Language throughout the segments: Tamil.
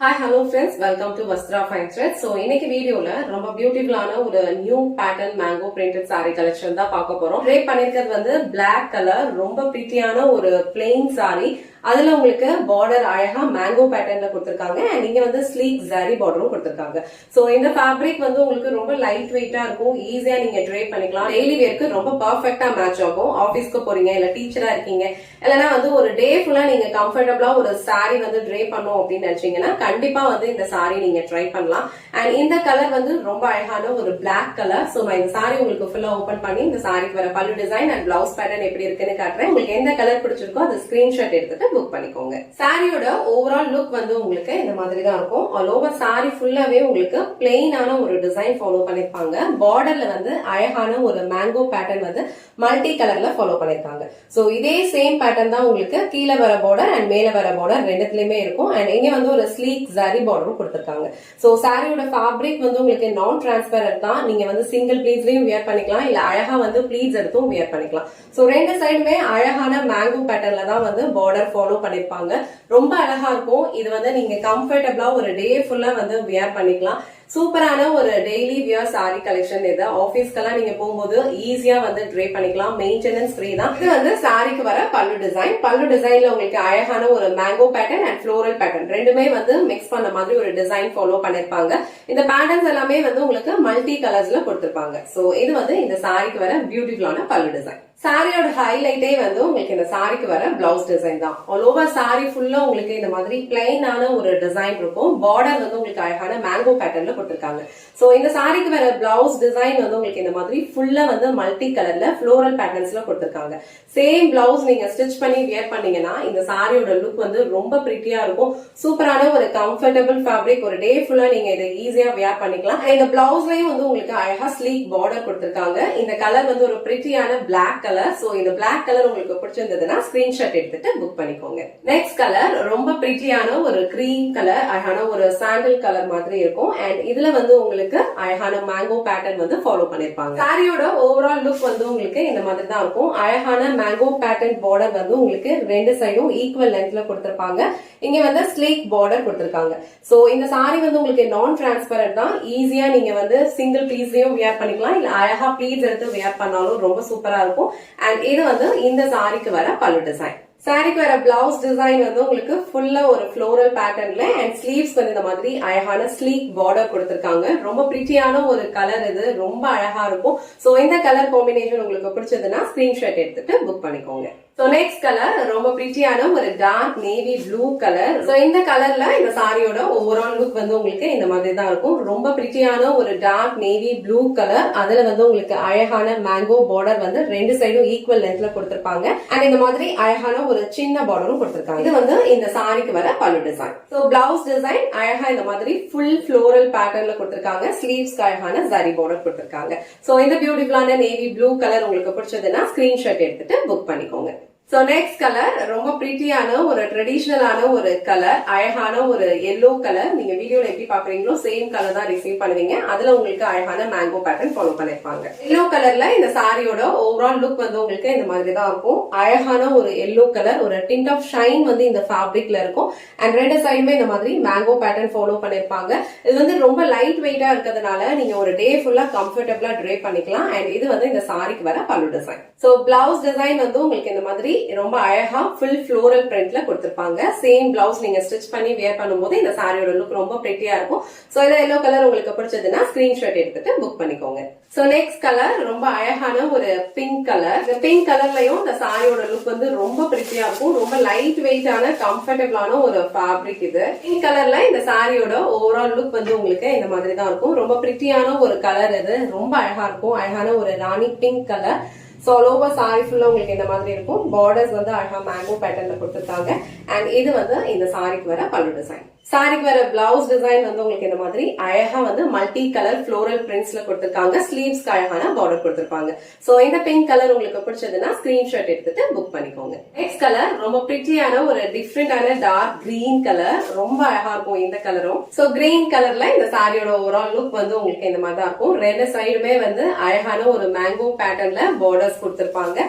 Hi, hello friends. Welcome to Vastra Fine Threads. So, இன்னைக்கு வீடியோல ரொம்ப பியூட்டிஃபுல்லான ஒரு new pattern mango printed saree collection தான் பார்க்க போறோம். ட்ரேப் பண்ணிருக்கிறது வந்து Black கலர், ரொம்ப பிரிட்டியான ஒரு plain saree. அதுல உங்களுக்கு பார்டர் அழகா மேங்கோ பேட்டர்ன்ல கொடுத்திருக்காங்க அண்ட் இங்க வந்து ஸ்லீக் ஜரி பார்டரும் கொடுத்திருக்காங்க. சோ இந்த ஃபேப்ரிக் வந்து உங்களுக்கு ரொம்ப லைட் வெயிட்டா இருக்கும், ஈஸியா நீங்க ட்ரேப் பண்ணிக்கலாம். டெய்லி வேர்க்கு ரொம்ப பர்ஃபெக்ட்டா மேட்ச் ஆகும். ஆபீஸ்க்கு போறீங்க இல்ல டீச்சரா இருக்கீங்க இல்லனா வந்து ஒரு டே ஃபுல்லா நீங்க கம்ஃபர்டபிளா ஒரு saree வந்து ட்ரேப் பண்ணணும் அப்படின்னு நினைச்சீங்கன்னா கண்டிப்பா வந்து இந்த saree நீங்க ட்ரை பண்ணலாம். அண்ட் இந்த கலர் வந்து ரொம்ப அழகான ஒரு Black கலர். சோ நான் இந்த saree உங்களுக்கு ஃபுல்லா ஓபன் பண்ணி இந்த சாரிக்கு வர பல்லு டிசைன் அண்ட் பிளவுஸ் பேட்டர்ன் எப்படி இருக்குன்னு காட்டுறேன். உங்களுக்கு எந்த கலர் பிடிச்சிருக்கோ அது ஸ்கிரீன்ஷாட் எடுத்துட்டு புக் பண்ணிக்கோங்க. சாரியோட ஓவரால் லுக் வந்து உங்களுக்கு இந்த மாதிரி தான் இருக்கும். ஆல் ஓவர் சாரி ஃபுல்லாவே உங்களுக்கு பிளெயினான ஒரு டிசைன் ஃபாலோ பண்ணிருப்பாங்க. பார்டர்ல வந்து அழகான ஒரு மேங்கோ பேட்டர்ன் வந்து மல்டி கலர்ல ஃபாலோ பண்ணிருக்காங்க. சோ இதே சேம் பேட்டர்ன் தான் உங்களுக்கு கீழே வர பார்டர் அண்ட் மேல வர பார்டர் ரெண்டுத்துலயுமே இருக்கும். அண்ட் இங்க வந்து ஒரு ஸ்லீக் ஜரி பார்டரும் கொடுத்திருக்காங்க. சோ சாரியோட ஃபேப்ரிக் வந்து உங்களுக்கு நான் டிரான்ஸ்பரண்ட் தான். நீங்க வந்து சிங்கிள் ப்ளீட்ஸ்லயும் வியர் பண்ணிக்கலாம் இல்ல அழகா வந்து ப்ளீட்ஸ் எடுத்தும் வியர் பண்ணிக்கலாம். சோ ரெண்டு சைடுமே அழகான மேங்கோ பேட்டர்ன்ல தான் வந்து பார்டர் ஃபாலோ பண்ணிருப்பாங்க. ரொம்ப அழகா இருக்கும். இது வந்து நீங்க கம்ஃபர்டபிளா ஒரு டே ஃபுல்லா வந்து வியர் பண்ணிக்கலாம். சூப்பரான ஒரு டெய்லி வியர் சாரி கலெக்ஷன் இது. ஆபீஸ்க்கெல்லாம் நீங்க போகும்போது ஈஸியா வந்து ட்ரே பண்ணிக்கலாம். மெயின்டெனன்ஸ் ஃப்ரீ தான். இது வந்து சாரிக்கு வர பல்லு டிசைன். பல்லு டிசைன்ல உங்களுக்கு அழகான ஒரு mango pattern and floral pattern ரெண்டுமே வந்து மிக்ஸ் பண்ண மாதிரி ஒரு டிசைன் ஃபாலோ பண்ணிருப்பாங்க. இந்த பேட்டர்ன்ஸ் எல்லாமே வந்து உங்களுக்கு மல்டி கலர்ஸ்ல கொடுத்திருப்பாங்க. சோ இது வந்து இந்த சாரிக்கு வர பியூட்டிஃபுல்லான பல்லு டிசைன். சாரியோட ஹைலைட்டே வந்து உங்களுக்கு இந்த சாரிக்கு வர பிளவுஸ் டிசைன் தான். ஆல் ஓவர் சாரி ஃபுல்லா உங்களுக்கு இந்த மாதிரி பிளைனான ஒரு டிசைன் இருக்கும். பார்டர் வந்து உங்களுக்கு அழகான மேங்கோ பேட்டர்ன்ல கொடுத்திருக்காங்க. சோ இந்த சாரிக்கு வர பிளவுஸ் டிசைன் வந்து உங்களுக்கு இந்த மாதிரி ஃபுல்லா வந்து மல்டி கலர்ல ஃப்ளோரல் பேட்டர்ன்ஸ்ல கொடுத்திருக்காங்க. சேம் பிளவுஸ் நீங்க ஸ்டிச் பண்ணி வியர் பண்ணீங்கன்னா இந்த சாரியோட லுக் வந்து ரொம்ப பிரிட்டியா இருக்கும். சூப்பரான ஒரு கம்ஃபர்டபிள் ஃபேப்ரிக். ஒரு டே ஃபுல்லா நீங்க இதை ஈஸியா வியர் பண்ணிக்கலாம். இந்த பிளவுஸ்லயும் வந்து உங்களுக்கு அழகா ஸ்லீக் பார்டர் கொடுத்திருக்காங்க. இந்த கலர் வந்து ஒரு பிரிட்டியான Black கலர். சோ இந்த Black கலர் உங்களுக்கு பிடிச்சிருந்ததுன்னா ஸ்கிரீன்ஷாட் எடுத்துட்டு புக் பண்ணிக்கோங்க. நெக்ஸ்ட் கலர் ரொம்ப பிரிட்டியான ஒரு கிரீம் கலர், அழகான ஒரு சாண்டல் கலர் மாதிரி இருக்கும். அண்ட் இதுல வந்து உங்களுக்கு அழகான மேங்கோ பேட்டர்ன் வந்து ஃபாலோ பண்ணிருப்பாங்க. சாரியோட ஓவரால் லுக் வந்து உங்களுக்கு இந்த மாதிரி தான் இருக்கும். அழகான மேங்கோ பேட்டர்ன் பார்டர் வந்து உங்களுக்கு ரெண்டு சைடும் ஈக்குவல் லென்த்ல கொடுத்திருப்பாங்க. இங்க வந்து ஸ்லீக் பார்டர் கொடுத்திருக்காங்க. சோ இந்த சாரி வந்து உங்களுக்கு நான் டிரான்ஸ்பரண்ட் தான். ஈஸியா நீங்க வந்து சிங்கிள் பீஸ்லயும் வியர் பண்ணிக்கலாம் இல்ல அழகா ப்ளீட்ஸ் எடுத்து வியர் பண்ணாலும் ரொம்ப சூப்பரா இருக்கும். அண்ட் இது வந்து இந்த சாரிக்கு வர பல்லு டிசைன். சாரிக்கு வர பிளவுஸ் டிசைன் வந்து உங்களுக்கு ஃபுல்லா ஒரு ஃப்ளோரல் பேட்டர்ன்ல அண்ட் ஸ்லீவ்ஸ் வந்து இந்த மாதிரி அழகான ஸ்லீக் பார்டர் கொடுத்திருக்காங்க. ரொம்ப பிரிட்டியான ஒரு கலர் இது, ரொம்ப அழகா இருக்கும். சோ இந்த கலர் காம்பினேஷன் உங்களுக்கு பிடிச்சதுன்னா ஸ்கிரீன்ஷாட் எடுத்துட்டு புக் பண்ணிக்கோங்க. சோ நெக்ஸ்ட் கலர் ரொம்ப பிரிட்டியான ஒரு dark navy blue colour. So இந்த கலர்ல இந்த சாரியோட ஓவரால் லுக் வந்து உங்களுக்கு இந்த மாதிரி தான் இருக்கும். ரொம்ப பிரிட்டியான ஒரு டார்க் நேவி ப்ளூ கலர். அதுல வந்து உங்களுக்கு அழகான மேங்கோ பார்டர் வந்து ரெண்டு சைடும் ஈக்குவல் லென்த்ல கொடுத்திருப்பாங்க. அண்ட் இந்த மாதிரி அழகான ஒரு சின்ன பார்டரும் கொடுத்திருக்காங்க. இது வந்து இந்த சாரிக்கு வர பல்லு டிசைன். சோ பிளவுஸ் டிசைன் அழகா இந்த மாதிரி ஃபுல் ஃப்ளோரல் பேட்டர்ன்ல கொடுத்திருக்காங்க. ஸ்லீவ்ஸ்க்கு அழகான ஜரி பார்டர் கொடுத்திருக்காங்க. சோ இந்த பியூட்டிஃபுல்லான நேவி ப்ளூ கலர் உங்களுக்கு பிடிச்சதுன்னா ஸ்கிரீன்ஷாட் எடுத்துட்டு புக் பண்ணிக்கோங்க. சோ நெக்ஸ்ட் கலர் ரொம்ப பிரிட்டியான ஒரு ட்ரெடிஷனலான ஒரு கலர், அழகான ஒரு எல்லோ கலர். நீங்க வீடியோல எப்படி பாக்குறீங்களோ சேம் கலர் தான் ரிசீவ் பண்ணுவீங்க. அதுல உங்களுக்கு அழகான மேங்கோ பேட்டர்ன் ஃபாலோ பண்ணிருப்பாங்க. எல்லோ கலர்ல இந்த சாரியோட ஓவரால் லுக் வந்து உங்களுக்கு இந்த மாதிரி தான் இருக்கும். அழகான ஒரு எல்லோ கலர், ஒரு டிண்ட் ஆஃப் ஷைன் வந்து இந்த ஃபேப்ரிக்ல இருக்கும். அண்ட் ரெண்டு சைடுமே இந்த மாதிரி மேங்கோ பேட்டர்ன் ஃபாலோ பண்ணிருப்பாங்க. இது வந்து ரொம்ப லைட் வெயிட்டா இருக்கிறதுனால நீங்க ஒரு டே ஃபுல்லா கம்ஃபர்டபிளா ட்ரே பண்ணிக்கலாம். அண்ட் இது வந்து இந்த சாரிக்கு வர பல்லு டிசைன். சோ பிளவுஸ் டிசைன் வந்து உங்களுக்கு இந்த மாதிரி ரொம்ப அழகா ஃபுல் ஃப்ளோரல் பிரிண்ட்ல கொடுத்திருப்பாங்க. சேம் பிளவுஸ் நீங்க ஸ்டிச் பண்ணி வியர் பண்ணும்போது இந்த சாரியோட லுக் ரொம்ப பிரிட்டியா இருக்கும். சோ இந்த எல்லோ கலர் உங்களுக்கு பிடிச்சதுன்னா ஸ்கிரீன்ஷாட் எடுத்துட்டு புக் பண்ணிக்கோங்க. சோ நெக்ஸ்ட் கலர் ரொம்ப அழகான ஒரு பிங்க் கலர். இந்த பிங்க் கலர்லயும் இந்த சாரியோட லுக் வந்து ரொம்ப பிரிட்டியா இருக்கும். ரொம்ப லைட் வெயிட்டான கம்ஃபர்டபிளான ஒரு ஃபேப்ரிக் இது. பிங்க் கலர்ல இந்த சாரியோட ஓவரால் லுக் வந்து உங்களுக்கு இந்த மாதிரி தான் இருக்கும். ரொம்ப பிரிட்டியான ஒரு கலர் இது, ரொம்ப அழகா இருக்கும். அழகான ஒரு ராணி pink colour. So all over sari ஃபுல்லா உங்களுக்கு இந்த மாதிரி இருக்கும். பார்டர்ஸ் வந்து அழகா மேங்கோ பேட்டர்ன்ல கொடுத்திருக்காங்க. அண்ட் இது வந்து இந்த சாரிக்கு வர பல்லு டிசைன். சாரிக்கு வர பிளவுஸ் டிசைன் வந்து உங்களுக்கு இந்த மாதிரி அழகா வந்து மல்டி கலர் ஃப்ளோரல் பிரிண்ட்ஸ்ல கொடுத்திருக்காங்க. ஸ்லீவ்ஸ்க்கு அழகான பார்டர் கொடுத்திருப்பாங்க. சோ இந்த பிங்க் கலர் உங்களுக்கு பிடிச்சதுன்னா ஸ்கிரீன்ஷாட் எடுத்துட்டு புக் பண்ணிக்கோங்க. நெக்ஸ்ட் கலர் ரொம்ப பிரிட்டியான ஒரு டிஃப்ரெண்டான டார்க் கிரீன் கலர். ரொம்ப அழகா இருக்கும் இந்த கலரும். சோ கிரீன் கலர்ல இந்த சாரியோட ஓவரால் லுக் வந்து உங்களுக்கு இந்த மாதிரி தான் இருக்கும். ரெண்டு சைடுமே வந்து அழகான ஒரு மேங்கோ பேட்டர்ன்ல பார்டர்ஸ் கொடுத்திருப்பாங்க.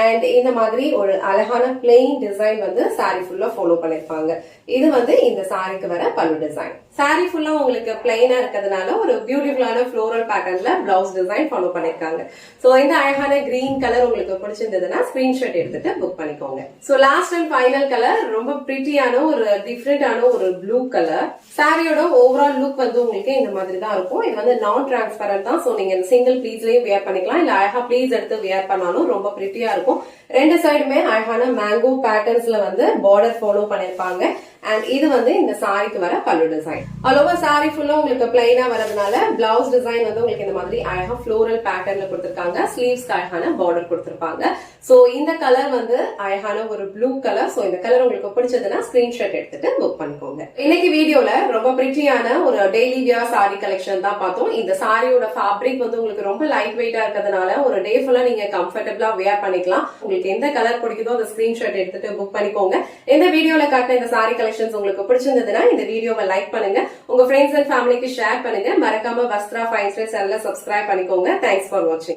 அண்ட் இந்த மாதிரி ஒரு அழகான பிளெயின் டிசைன் வந்து சாரி ஃபுல்லா ஃபாலோ பண்ணிருப்பாங்க. இது வந்து இந்த சாரிக்கு வர பல்லு டிசைன். சாரி ஃபுல்லா உங்களுக்கு பிளைனா இருக்கிறதுனால ஒரு பியூட்டிஃபுல்லான ஃப்ளோரல் பேட்டர்ன்ல பிளவுஸ் டிசைன் ஃபாலோ பண்ணிருக்காங்க. சோ இந்த அழகான கிரீன் கலர் உங்களுக்கு பிடிச்சிருந்ததுன்னா ஸ்கிரீன்ஷாட் எடுத்துட்டு புக் பண்ணிக்கோங்க. So last and final colour ரொம்ப பிரிட்டியான ஒரு டிஃபரெண்டான ஒரு ப்ளூ கலர். சாரியோட ஓவரால் லுக் வந்து உங்களுக்கு இந்த மாதிரி தான் இருக்கும். இது வந்து நான் டிரான்ஸ்பரண்ட் தான். சோ நீங்க சிங்கிள் ப்ளீட்ஸ்லயும் வியர் பண்ணிக்கலாம், இல்ல அழகா ப்ளீட்ஸ் எடுத்து வியர் பண்ணாலும் ரொம்ப பிரிட்டியா இருக்கும். ரெண்டு சைடுமே அழகான மேங்கோ பேட்டர்ன்ஸ்ல வந்து பார்டர் ஃபாலோ பண்ணிருப்பாங்க. அண்ட் இது வந்து இந்த சாரிக்கு வர பல்லு டிசைன். ஆல் ஓவர் சாரி ஃபுல்லா உங்களுக்கு பிளைனா வரதுனால பிளவுஸ் டிசைன் வந்து உங்களுக்கு இந்த மாதிரி அழகா ஃப்ளோரல் பேட்டர்ன்ல கொடுத்திருக்காங்க. ஸ்லீவ்ஸ்க்கு அழகான பார்டர் கொடுத்திருப்பாங்க. சோ இந்த கலர் வந்து அழகான ஒரு ப்ளூ கலர். சோ இந்த கலர் உங்களுக்கு பிடிச்சதுன்னா ஸ்கிரீன்ஷாட் எடுத்துட்டு புக் பண்ணிக்கோங்க. இன்னைக்கு வீடியோல ரொம்ப பிரிட்டியான ஒரு டெய்லி வியர் சாரி கலெக்ஷன் தான் பார்த்தோம். இந்த சாரியோட ஃபேப்ரிக் வந்து உங்களுக்கு ரொம்ப லைட் வெயிட்டா இருக்கிறதுனால ஒரு டே ஃபுல்லா நீங்க கம்ஃபர்டபிளா வியர் பண்ணிக்கலாம். உங்களுக்கு எந்த கலர் பிடிக்குதோ அந்த ஸ்கிரீன்ஷாட் எடுத்துட்டு புக் பண்ணிக்கோங்க. இந்த வீடியோல காட்டின இந்த சாரி கலெக்ஷன்ஸ் உங்களுக்கு பிடிச்சிருந்ததுன்னா இந்த வீடியோவை லைக் பண்ணுங்க, உங்க ஃப்ரெண்ட்ஸ் அண்ட் ஃபேமிலிக்கு ஷேர் பண்ணுங்க. மறக்காம வஸ்த்ரா ஃபைன் ஸ்டைல் சேனலை சப்ஸ்கிரைப் பண்ணிக்கோங்க. தேங்க்ஸ் ஃபார் வாட்சிங்.